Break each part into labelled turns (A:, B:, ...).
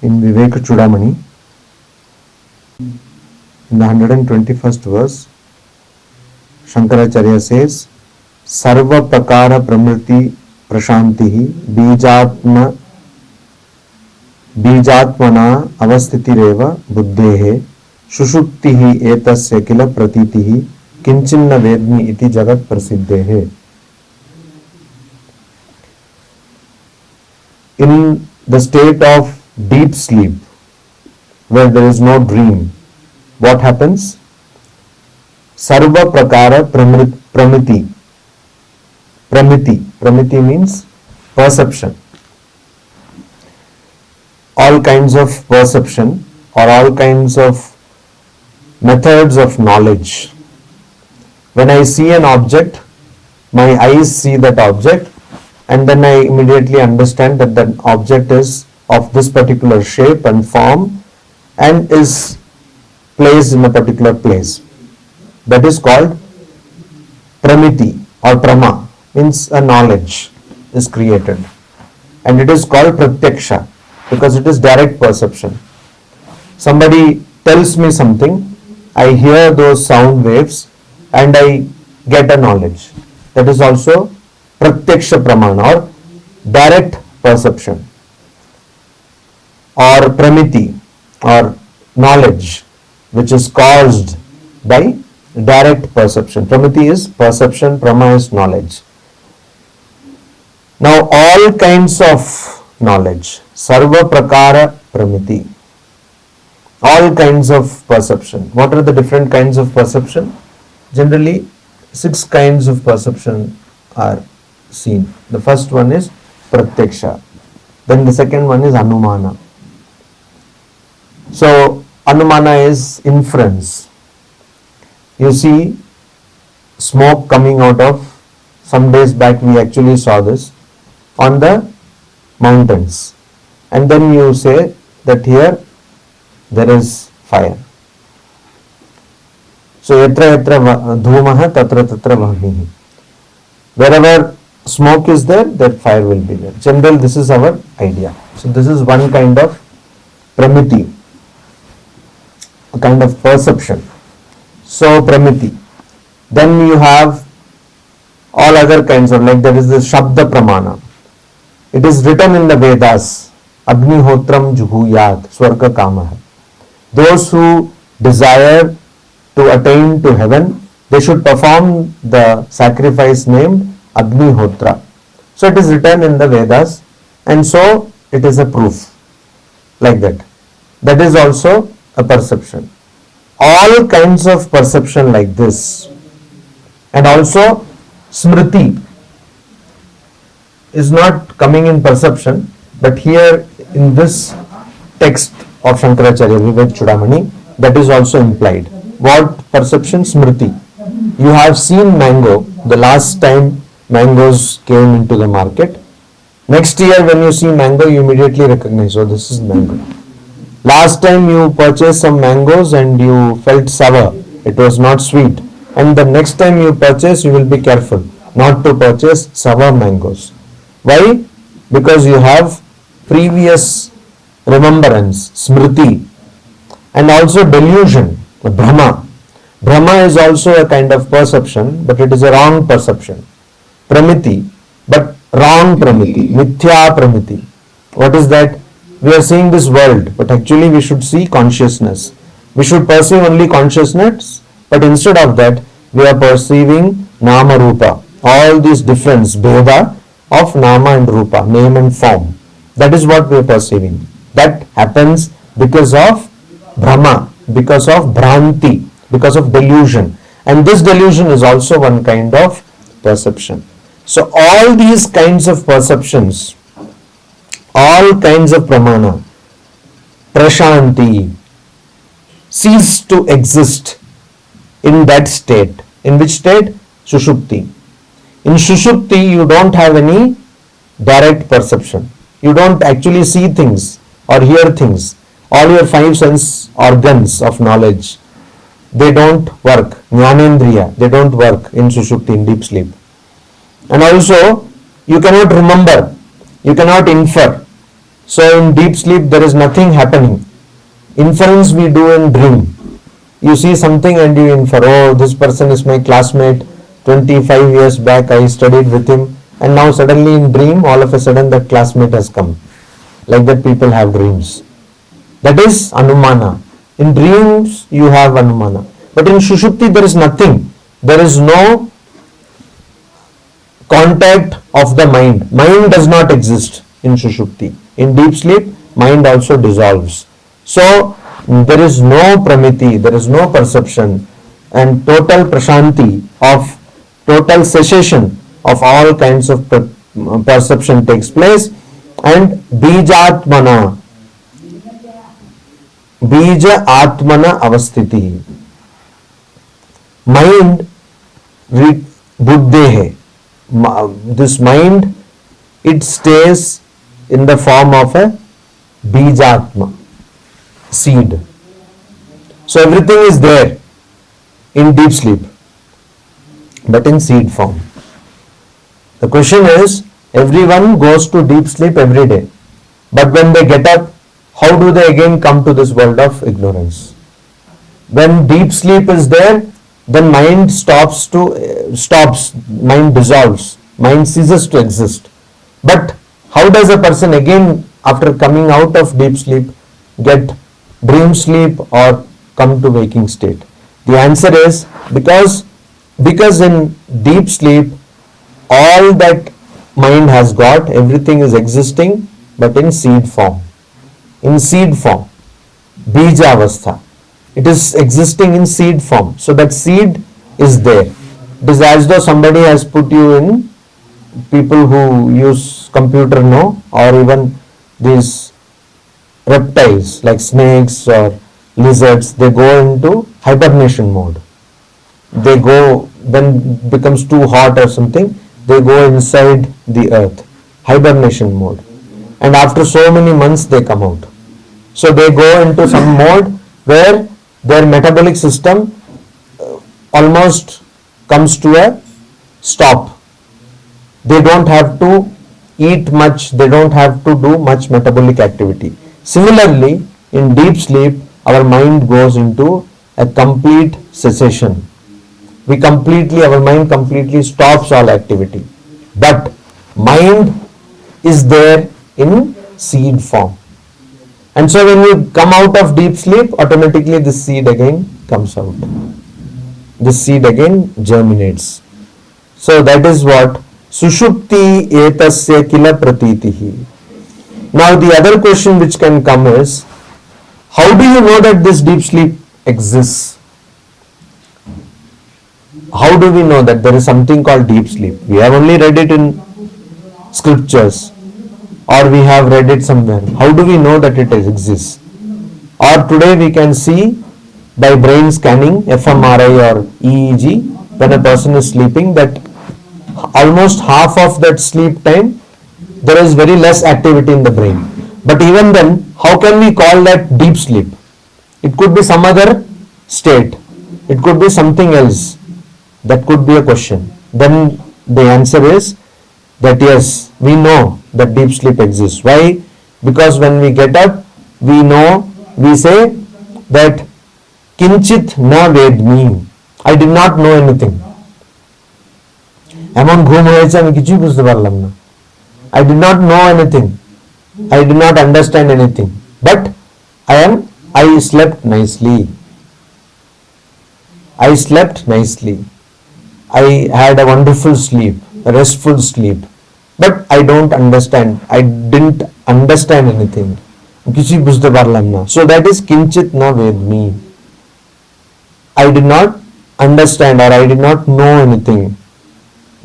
A: in Vivekachudamani, in the 121st verse, Shankaracharya says, Sarva Prakara Pramriti Prashantihi Bijatmana Avasthitireva Buddhehe Shushuptihi Etasya Kila Pratitihi Kinchinna Vedmi Iti Jagat Prasiddhehe. In the state of deep sleep, where there is no dream, what happens? Sarva Prakara Pramiti. Pramiti means perception. All kinds of perception or all kinds of methods of knowledge. When I see an object, my eyes see that object, and then I immediately understand that that object is of this particular shape and form and is placed in a particular place. That is called pramiti or prama, means a knowledge is created. And it is called pratyaksha because it is direct perception. Somebody tells me something, I hear those sound waves and I get a knowledge. That is also pratyaksha pramana or direct perception or pramiti or knowledge which is caused by direct perception. Pramiti is perception, prama is knowledge. Now all kinds of knowledge, sarva prakara pramiti, all kinds of perception. What are the different kinds of perception? Generally 6 kinds of perception are seen. The first one is pratyaksha, then the second one is anumana. So anumana is inference. You see smoke coming out of, some days back we actually saw this on the mountains, and then you say that here there is fire. So yatra yatra dhumaha tatra tatra vahnihi. Wherever smoke is there, that fire will be there. Generally, this is our idea. So this is one kind of pramiti, a kind of perception. So pramiti. Then you have all other kinds of, like there is the shabda pramana. It is written in the Vedas, Agnihotram Juhuyat Swarga Kamaha. Those who desire to attain to heaven, they should perform the sacrifice named Agnihotra. So it is written in the Vedas, and so it is a proof like that. That is also a perception. All kinds of perception like this. And also smriti is not coming in perception, but here in this text of Shankaracharya Vivekachudamani, that is also implied. What perception? Smriti. You have seen mango the last time mangoes came into the market. Next year when you see mango, you immediately recognize, oh, this is mango. Last time you purchased some mangoes and you felt sour, it was not sweet. And the next time you purchase, you will be careful not to purchase sour mangoes. Why? Because you have previous remembrance, smriti, and also delusion, Brahma. Brahma is also a kind of perception, but it is a wrong perception. Pramiti, but wrong pramiti, mithya pramiti. What is that? We are seeing this world, but actually we should see consciousness. We should perceive only consciousness, but instead of that, we are perceiving nama rupa. All these difference, bheda of nama and rupa, name and form. That is what we are perceiving. That happens because of Brahma, because of Bhranti, because of delusion. And this delusion is also one kind of perception. So all these kinds of perceptions, all kinds of pramana, prashanti, cease to exist in that state. In which state? Sushupti. In Sushupti, you don't have any direct perception. You don't actually see things or hear things. All your 5 sense organs of knowledge, they don't work. Jnanendriya, they don't work in Sushupti, in deep sleep. And also, you cannot remember, you cannot infer. So in deep sleep there is nothing happening. Inference we do in dream. You see something and you infer, oh, this person is my classmate, 25 years back I studied with him, and now suddenly in dream all of a sudden that classmate has come. Like that people have dreams. That is anumana. In dreams you have anumana. But in Sushupti there is nothing. There is no contact of the mind. Mind does not exist in Sushupti. In deep sleep, mind also dissolves. So there is no pramiti, there is no perception, and total prashanti of total cessation of all kinds of perception takes place, and bija atmana avasthiti. Mind, buddhehe, this mind, it stays in the form of a bijatma, seed. So everything is there in deep sleep, but in seed form. The question is, everyone goes to deep sleep every day, but when they get up, how do they again come to this world of ignorance? When deep sleep is there, then mind stops, mind dissolves, mind ceases to exist. But how does a person again, after coming out of deep sleep, get dream sleep or come to waking state? The answer is because in deep sleep all that mind has got, everything is existing, but in seed form. In seed form, bija avastha. It is existing in seed form. So that seed is there. It is as though somebody has put you in, people who use computer know, or even these reptiles like snakes or lizards, they go into hibernation mode. They go, when it becomes too hot or something, they go inside the earth, hibernation mode. And after so many months they come out. So they go into some mode where their metabolic system almost comes to a stop. They don't have to eat much, they don't have to do much metabolic activity. Similarly, in deep sleep, our mind goes into a complete cessation. Our mind completely stops all activity. But mind is there in seed form. And so when you come out of deep sleep, automatically this seed again comes out. This seed again germinates. So that is what Sushupti etasya kila pratitihi. Now the other question which can come is, how do you know that this deep sleep exists? How do we know that there is something called deep sleep? We have only read it in scriptures, or we have read it somewhere. How do we know that it exists? Or today we can see by brain scanning, fMRI or EEG, when a person is sleeping, that almost half of that sleep time there is very less activity in the brain. But even then, how can we call that deep sleep? It could be some other state. It could be something else. That could be a question. Then the answer is that yes, we know that deep sleep exists. Why? Because when we get up, we know, we say that kinchit na vedmi. I did not know anything. I did not know anything. I did not understand anything. But I slept nicely. I slept nicely. I had a wonderful sleep, a restful sleep. But I don't understand. I didn't understand anything. So that is kinchit na vedmi. I did not understand, or I did not know anything.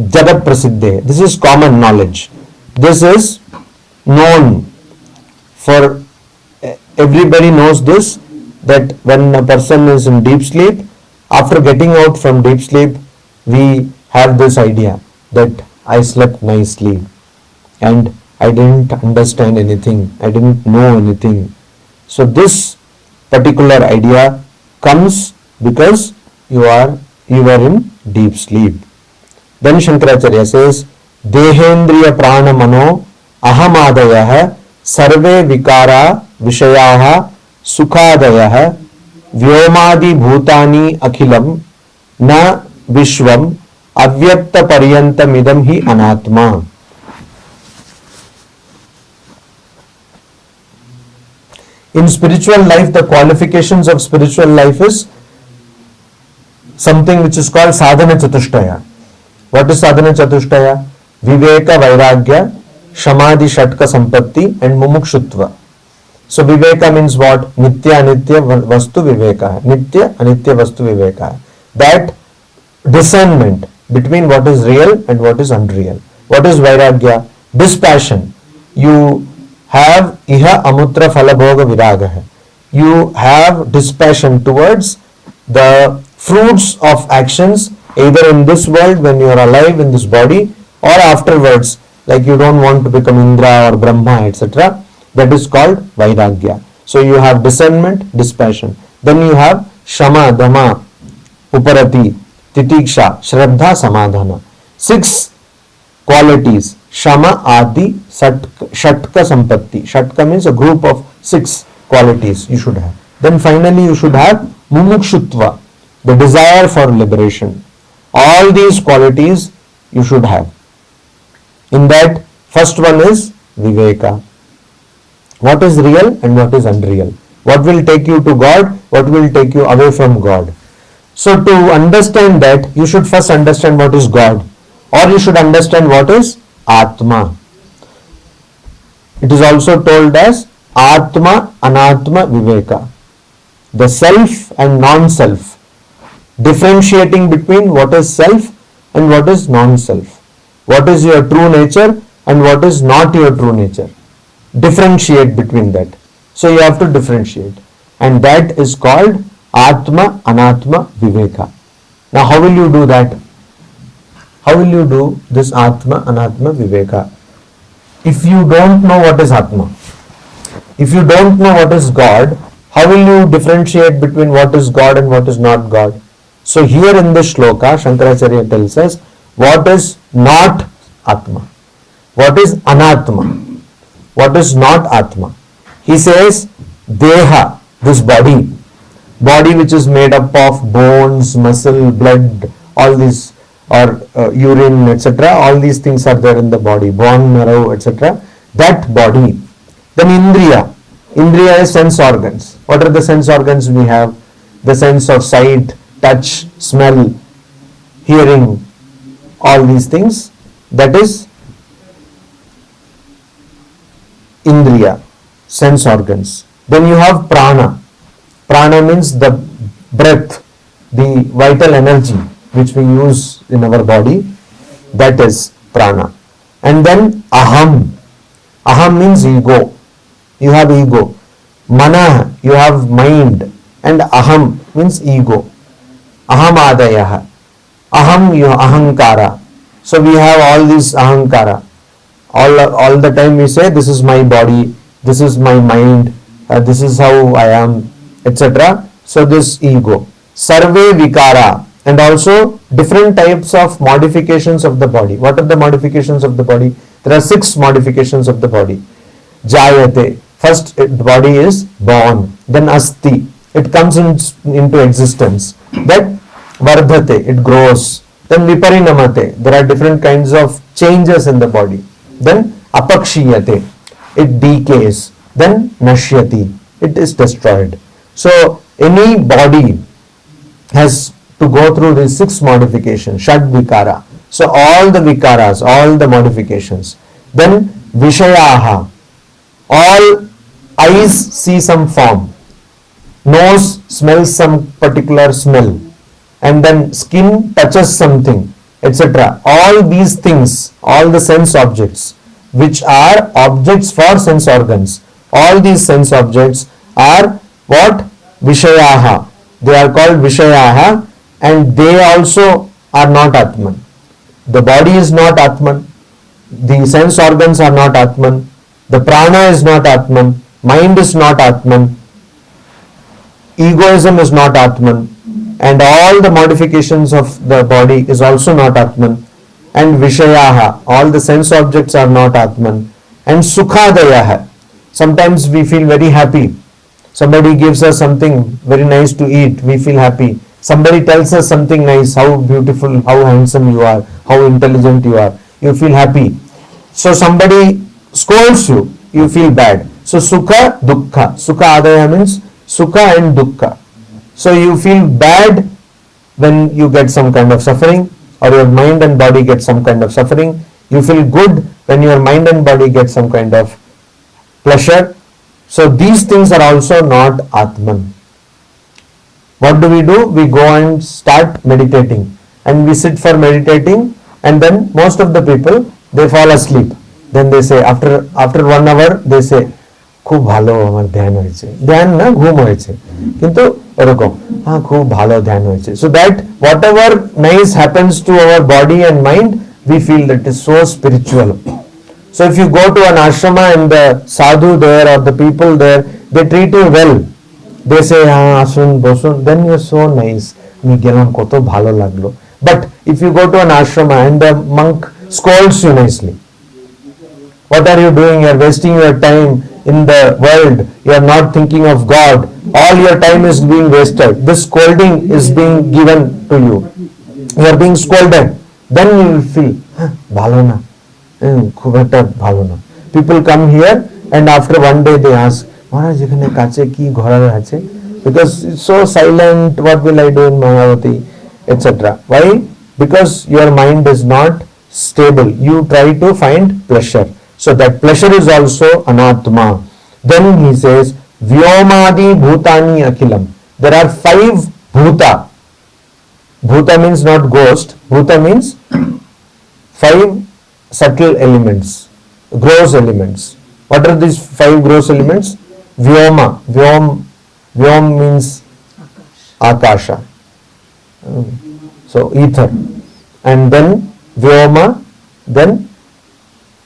A: Jagat prasiddhe. This is common knowledge. This is known for everybody knows this, that when a person is in deep sleep, after getting out from deep sleep, we have this idea that I slept nicely and I didn't understand anything, I didn't know anything. So this particular idea comes because you are in deep sleep. Then Shankaracharya says, Dehendriya prana mano ahamadayah सर्वे विकारा विषयाः सुखादयः व्योमादि भूतानि अखिलं न विश्वम अव्यक्त पर्यंतमिदं ही अनात्मा. In spiritual life, the qualifications of spiritual life is something which is called sadhana chatushtaya. What is sadhana chatushtaya? Viveka, vairagya, samadhi, shatka, sampatti and mumukshutva. So viveka means what? Nitya, anitya, vastu viveka. Nitya, anitya, vastu viveka. That discernment between what is real and what is unreal. What is vairagya? Dispassion. You have iha amutra phalabhoga viraga. You have dispassion towards the fruits of actions either in this world when you are alive in this body or afterwards, like you don't want to become Indra or Brahma, etc. That is called vairagya. So you have discernment, dispassion. Then you have shama, dhamma, uparati, titiksha, shraddha, samadhana. 6 qualities. Shama, Adi, Shatka, Sampatti. Shatka means a group of 6 qualities you should have. Then finally you should have Mumukshutva, the desire for liberation. All these qualities you should have. In that, first one is Viveka. What is real and what is unreal? What will take you to God? What will take you away from God? So to understand that, you should first understand what is God, or you should understand what is Atma. It is also told as Atma, Anatma, Viveka. The self and non-self. Differentiating between what is self and what is non-self. What is your true nature and what is not your true nature. Differentiate between that. So you have to differentiate. And that is called Atma, Anatma, Viveka. Now how will you do that? How will you do this Atma, Anatma, Viveka? If you don't know what is Atma, if you don't know what is God, how will you differentiate between what is God and what is not God? So here in this shloka, Shankaracharya tells us what is not Atma, what is Anatma, what is not Atma. He says Deha, this body which is made up of bones, muscle, blood, all these, or urine, etc. All these things are there in the body, bone marrow, etc. That body. Then Indriya. Indriya is sense organs. What are the sense organs we have? The sense of sight, touch, smell, hearing, all these things. That is Indriya, sense organs. Then you have Prana. Prana means the breath, the vital energy which we use in our body. That is Prana. And then Aham. Aham means ego. You have ego. Mana, you have mind. And Aham means ego. Aham Adayaha. Aham, you Ahankara. So we have all these Ahankara. All the time we say, this is my body, this is my mind, this is how I am, etc. So this ego. Sarve Vikara. And also different types of modifications of the body. What are the modifications of the body? There are 6 modifications of the body. Jayate. First the body is born. Then Asti. It comes into existence. Then Vardhate. It grows. Then Viparinamate. There are different kinds of changes in the body. Then Apakshiyate. It decays. Then Nashyati. It is destroyed. So any body has to go through these 6 modifications, Shad Vikara. So all the Vikaras, all the modifications. Then Vishayaha. All eyes see some form. Nose smells some particular smell. And then skin touches something, etc. All these things, all the sense objects, which are objects for sense organs. All these sense objects are what? Vishayaha. They are called Vishayaha. And they also are not Atman. The body is not Atman. The sense organs are not Atman. The prana is not Atman. Mind is not Atman. Egoism is not Atman. And all the modifications of the body is also not Atman. And Vishayaha, all the sense objects are not Atman. And Sukhadayaha, Sometimes we feel very happy. Somebody gives us something very nice to eat, we feel happy. Somebody tells us something nice, how beautiful, how handsome you are, how intelligent you are, you feel happy. So somebody scolds you, you feel bad. So sukha, dukkha. Sukha adaya means sukha and dukkha. So you feel bad when you get some kind of suffering, or your mind and body get some kind of suffering. You feel good when your mind and body get some kind of pleasure. So these things are also not Atman. What do? We go and start meditating, and we sit for meditating, and then most of the people, they fall asleep. Then they say after 1 hour they say খুব ভালো আমার ধ্যান হয়েছে, ধ্যান না ঘুম হয়েছে, কিন্তু এরকম খুব ভালো ধ্যান হয়েছে. So that whatever nice happens to our body and mind, we feel that is so spiritual. So if you go to an ashrama and the sadhu there or the people there, they treat you well. They say asun bosun, then you are so nice, mi gelam koto bhalo laglo. But if you go to an ashrama and the monk scolds you nicely, what are you doing? You are wasting your time in the world. You are not thinking of God. All your time is being wasted. This scolding is being given to you. You are being scolded. Then you will feel bhalo na, khub ekta bhalo na. People come here and after one day they ask, Maharaj, ekhane kache ki ghorar ache? Because it's so silent, what will I do in Mayavati, etc. Why? Because your mind is not stable. You try to find pleasure. So that pleasure is also anatma. Then he says, Vyomadi bhutani akhilam. There are 5 bhuta. Bhuta means not ghost. Bhuta means 5 subtle elements, gross elements. What are these 5 gross elements? Vyoma. Vyom means akasha. So ether. And then Vyoma, then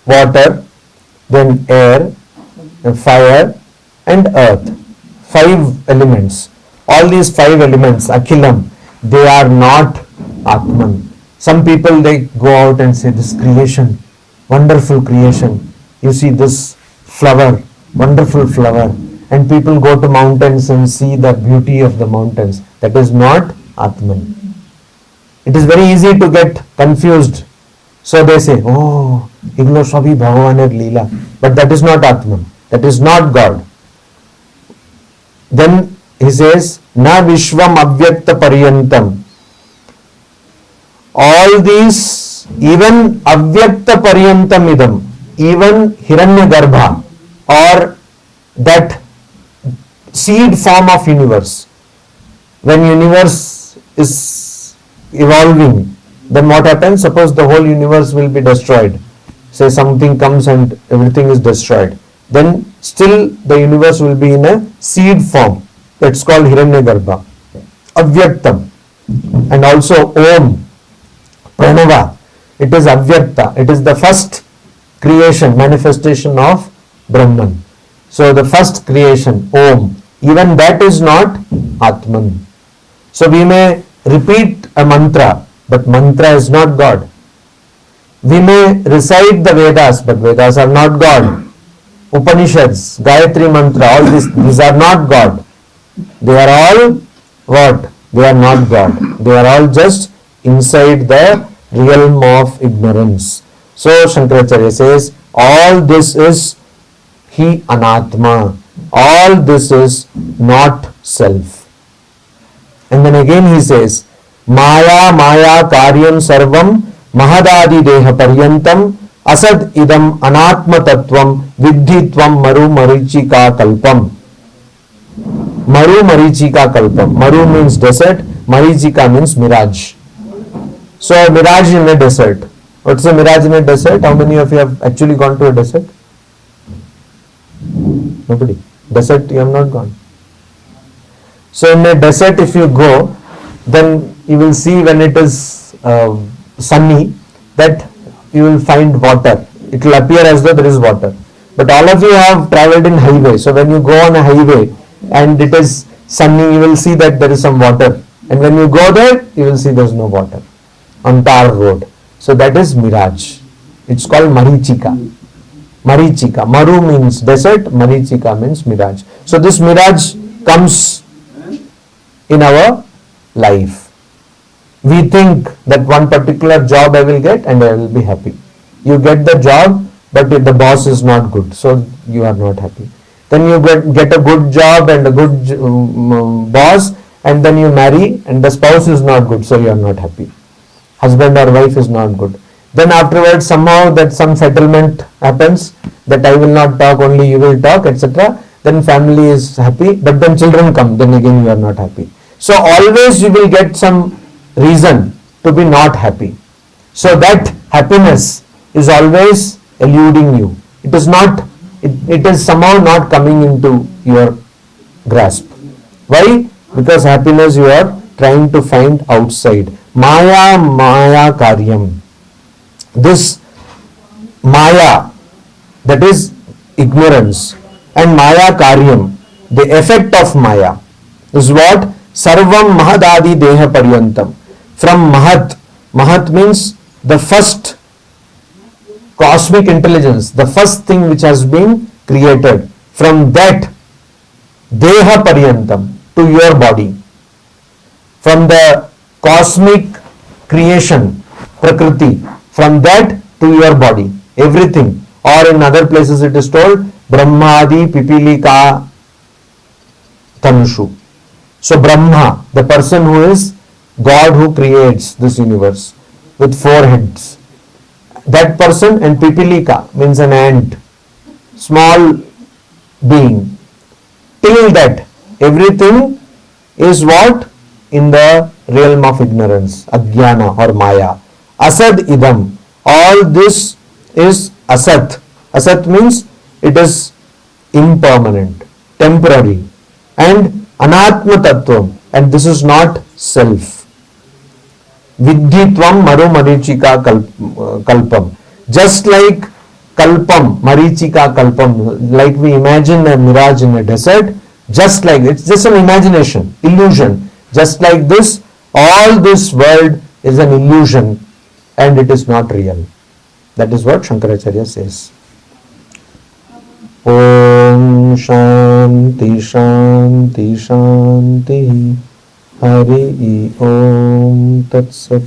A: water, then air, fire and earth. 5 elements. All these 5 elements, akhilam, they are not Atman. Some people, they go out and say, this creation, wonderful creation. You see this flower, wonderful flower. And people go to mountains and see the beauty of the mountains. That is not Atman. It is very easy to get confused. So they say, এগুলো সবই ভগবানের লীলা. But that is not Atman. That is not God. Then he says, na vishvam avyakta paryantam. All these, even avyakta paryantam idam, even hiranyagarbha, or that seed form of universe. When universe is evolving, then what happens? Suppose the whole universe will be destroyed. Say something comes and everything is destroyed. Then still the universe will be in a seed form. That's called Hiranyagarbha. Avyaktam. And also Om. Pranava. It is Avyakta. It is the first creation, manifestation of Brahman. So the first creation, Om. Even that is not Atman. So we may repeat a mantra, but mantra is not God. We may recite the Vedas, but Vedas are not God. Upanishads, Gayatri mantra, all these are not God. They are all what? They are not God. They are all just inside the realm of ignorance. So Shankaracharya says, all this is He Anatma. All this is not self. And then again he says, Maya karyam sarvam mahadadi deha paryantam asad idam anatma tattvam viddhitvam maru marichika kalpam. Maru marichika kalpam. Maru means desert, marichika means mirage. So a mirage in a desert. What's a mirage in a desert? How many of you have actually gone to a desert? Nobody. Desert you have not gone. So in a desert if you go, then you will see when it is sunny that you will find water. It will appear as though there is water. But all of you have travelled in highway. So when you go on a highway and it is sunny, you will see that there is some water. And when you go there, you will see there is no water on tar road. So that is mirage. It's called marichika. Marichika. Maru means desert, Marichika means mirage. So this mirage comes in our life. We think that one particular job I will get and I will be happy. You get the job, but if the boss is not good, so you are not happy. Then you get a good job and a good boss, and then you marry and the spouse is not good, so you are not happy. Husband or wife is not good. Then afterwards somehow that some settlement happens, that I will not talk, only you will talk, etc. Then family is happy, but then children come, then again you are not happy. So always you will get some reason to be not happy. So that happiness is always eluding you. It is not, it is somehow not coming into your grasp. Why? Because happiness you are trying to find outside. Maya karyam. This Maya, that is ignorance, and Maya karyam, the effect of Maya, is what? Sarvam mahadadi deha paryantam. From Mahat, Mahat means the first cosmic intelligence, the first thing which has been created. From that deha paryantam, to your body. From the cosmic creation, Prakriti, from that to your body, everything. Or in other places it is told, Brahmadi Pipilika Tanushu. So Brahma, the person who is God who creates this universe with 4 heads, that person, and Pipilika means an ant, small being. Till that, everything is what? In the realm of ignorance, Ajnana or Maya. Asad idam. All this is Asat. Asat means it is impermanent, temporary, and Anatma Tattvam, and this is not self. Viddhitvam maru marichika kalpam. Just like kalpam, marichika kalpam, like we imagine a mirage in a desert, just like it's just an imagination, illusion. Just like this, all this world is an illusion and it is not real. That is what Shankaracharya says. Om Shanti Shanti Shanti Hari Om Tat Sat.